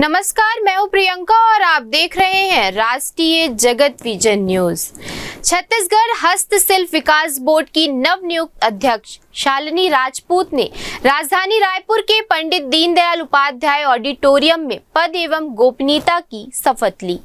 नमस्कार, मैं हूं प्रियंका और आप देख रहे हैं राष्ट्रीय जगत विजन न्यूज। छत्तीसगढ़ हस्तशिल्प विकास बोर्ड की नवनियुक्त अध्यक्ष शालिनी राजपूत ने राजधानी रायपुर के पंडित दीनदयाल उपाध्याय ऑडिटोरियम में पद एवं गोपनीयता की शपथ ली।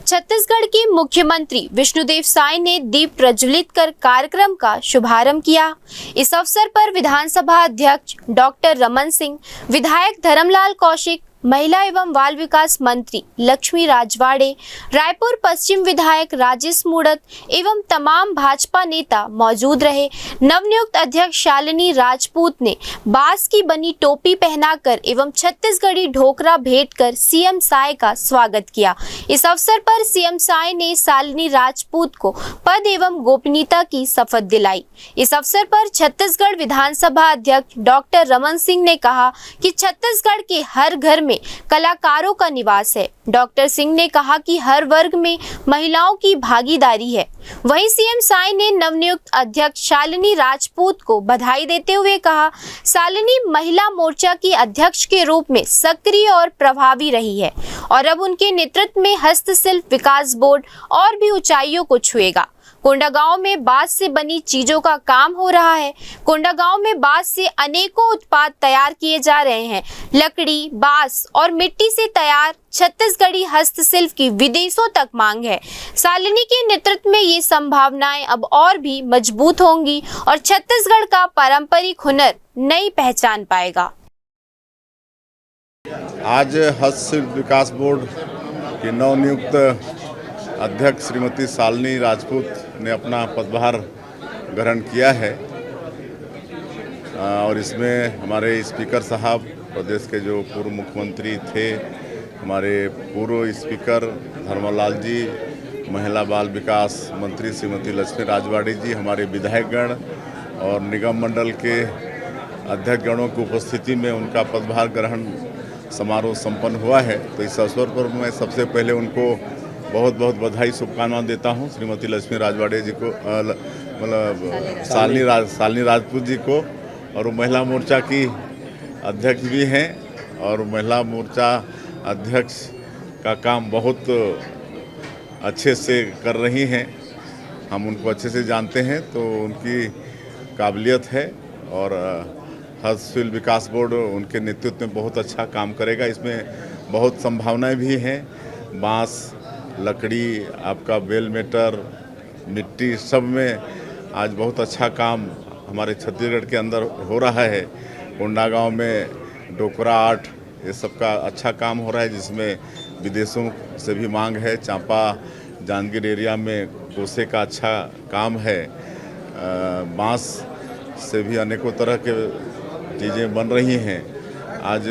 छत्तीसगढ़ के मुख्यमंत्री विष्णुदेव साय ने दीप प्रज्वलित कर कार्यक्रम का शुभारंभ किया। इस अवसर पर विधानसभा अध्यक्ष डॉक्टर रमन सिंह, विधायक धर्मलाल कौशिक, महिला एवं बाल विकास मंत्री लक्ष्मी राजवाड़े, रायपुर पश्चिम विधायक राजेश मूड़त एवं तमाम भाजपा नेता मौजूद रहे। नवनियुक्त अध्यक्ष शालिनी राजपूत ने बांस की बनी टोपी पहनाकर एवं छत्तीसगढ़ी ढोकरा भेंट कर सीएम साय का स्वागत किया। इस अवसर पर सीएम साय ने शालिनी राजपूत को पद एवं गोपनीयता की शपथ दिलाई। इस अवसर पर छत्तीसगढ़ विधानसभा अध्यक्ष डॉक्टर रमन सिंह ने कहा कि छत्तीसगढ़ के हर घर में कलाकारों का निवास है। डॉक्टर सिंह ने कहा कि हर वर्ग में महिलाओं की भागीदारी है। वहीं सीएम साय ने नवनियुक्त अध्यक्ष शालिनी राजपूत को बधाई देते हुए कहा, शालिनी महिला मोर्चा की अध्यक्ष के रूप में सक्रिय और प्रभावी रही है और अब उनके नेतृत्व में हस्तशिल्प विकास बोर्ड और भी ऊंचाइयों को छुएगा। कोंडागांव में बांस से बनी चीजों का काम हो रहा है। कोंडागांव में बांस से अनेकों उत्पाद तैयार किए जा रहे हैं। लकड़ी, बांस और मिट्टी से तैयार छत्तीसगढ़ी हस्तशिल्प की विदेशों तक मांग है। शालिनी के नेतृत्व में ये संभावनाएं अब और भी मजबूत होंगी और छत्तीसगढ़ का पारंपरिक हुनर नई पहचान पाएगा। आज हस्तशिल्प विकास बोर्ड की नवनियुक्त अध्यक्ष श्रीमती शालिनी राजपूत ने अपना पदभार ग्रहण किया है और इसमें हमारे स्पीकर साहब, प्रदेश के जो पूर्व मुख्यमंत्री थे, हमारे पूर्व स्पीकर धर्मलाल जी, महिला बाल विकास मंत्री श्रीमती लक्ष्मी राजवाड़े जी, हमारे विधायकगण और निगम मंडल के अध्यक्षगणों की उपस्थिति में उनका पदभार ग्रहण समारोह संपन्न हुआ है। तो इस अवसर पर मैं सबसे पहले उनको बहुत बहुत बधाई, शुभकामनाएं देता हूं। श्रीमती लक्ष्मी राजवाड़े जी को, मतलब शालिनी राजपूत जी को, और महिला मोर्चा की अध्यक्ष भी हैं और महिला मोर्चा अध्यक्ष का काम बहुत अच्छे से कर रही हैं। हम उनको अच्छे से जानते हैं, तो उनकी काबिलियत है और हस्तशिल्प विकास बोर्ड उनके नेतृत्व में बहुत अच्छा काम करेगा। इसमें बहुत संभावनाएं भी हैं। बांस, लकड़ी, आपका बेल मेटर, मिट्टी, सब में आज बहुत अच्छा काम हमारे छत्तीसगढ़ के अंदर हो रहा है। कोंडागांव में डोकरा आर्ट, ये सब का अच्छा काम हो रहा है, जिसमें विदेशों से भी मांग है। चांपा जांजगीर एरिया में कोसे का अच्छा काम है। बांस से भी अनेकों तरह के चीज़ें बन रही हैं। आज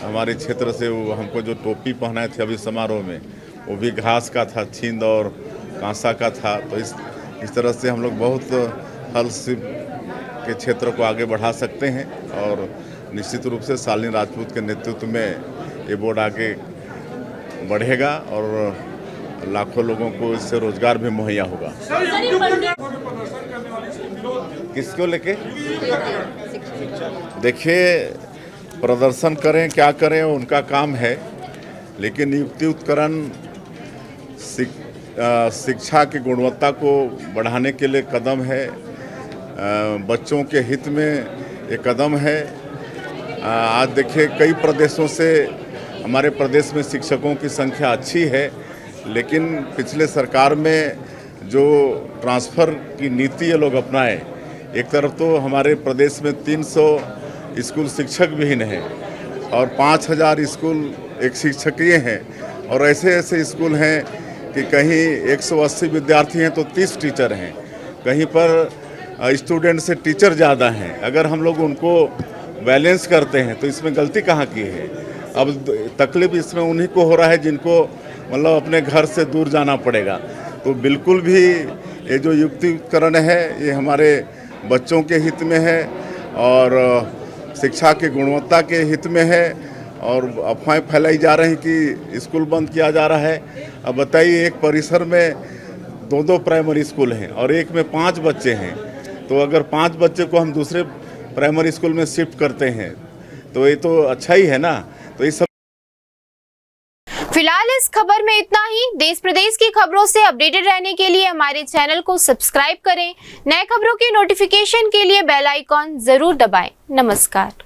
हमारे क्षेत्र से वो हमको जो टोपी पहनाए थे अभी समारोह में, वो भी घास का था, छींद और कांसा का था। तो इस तरह से हम लोग बहुत हस्तशिल्प के क्षेत्र को आगे बढ़ा सकते हैं और निश्चित रूप से शालिनी राजपूत के नेतृत्व में ये बोर्ड आगे बढ़ेगा और लाखों लोगों को इससे रोजगार भी मुहैया होगा। किसको लेके? देखिए, प्रदर्शन करें क्या करें उनका काम है, लेकिन नियुक्ति उत्करण शिक्षा की गुणवत्ता को बढ़ाने के लिए कदम है। बच्चों के हित में ये कदम है। आज देखिए, कई प्रदेशों से हमारे प्रदेश में शिक्षकों की संख्या अच्छी है, लेकिन पिछले सरकार में जो ट्रांसफ़र की नीति ये लोग अपनाए, एक तरफ तो हमारे प्रदेश में 300 स्कूल शिक्षक विहीन हैं और 5000 स्कूल एक शिक्षकीय हैं, और ऐसे ऐसे स्कूल हैं कि कहीं 180 विद्यार्थी हैं तो 30 टीचर हैं, कहीं पर स्टूडेंट से टीचर ज़्यादा हैं। अगर हम लोग उनको बैलेंस करते हैं तो इसमें गलती कहाँ की है? अब तकलीफ इसमें उन्हीं को हो रहा है जिनको मतलब अपने घर से दूर जाना पड़ेगा। तो बिल्कुल भी ये जो युक्तिकरण है, ये हमारे बच्चों के हित में है और शिक्षा की गुणवत्ता के हित में है। और अफवाहें फैलाई जा रही कि स्कूल बंद किया जा रहा है। अब बताइए, एक परिसर में 2 प्राइमरी स्कूल हैं और एक में 5 बच्चे हैं, तो अगर 5 बच्चे को हम दूसरे प्राइमरी स्कूल में शिफ्ट करते हैं तो ये तो अच्छा ही है ना। तो ये सब देश प्रदेश की खबरों से अपडेटेड रहने के लिए हमारे चैनल को सब्सक्राइब करें। नए खबरों की नोटिफिकेशन के लिए बेल आइकॉन जरूर दबाएं। नमस्कार।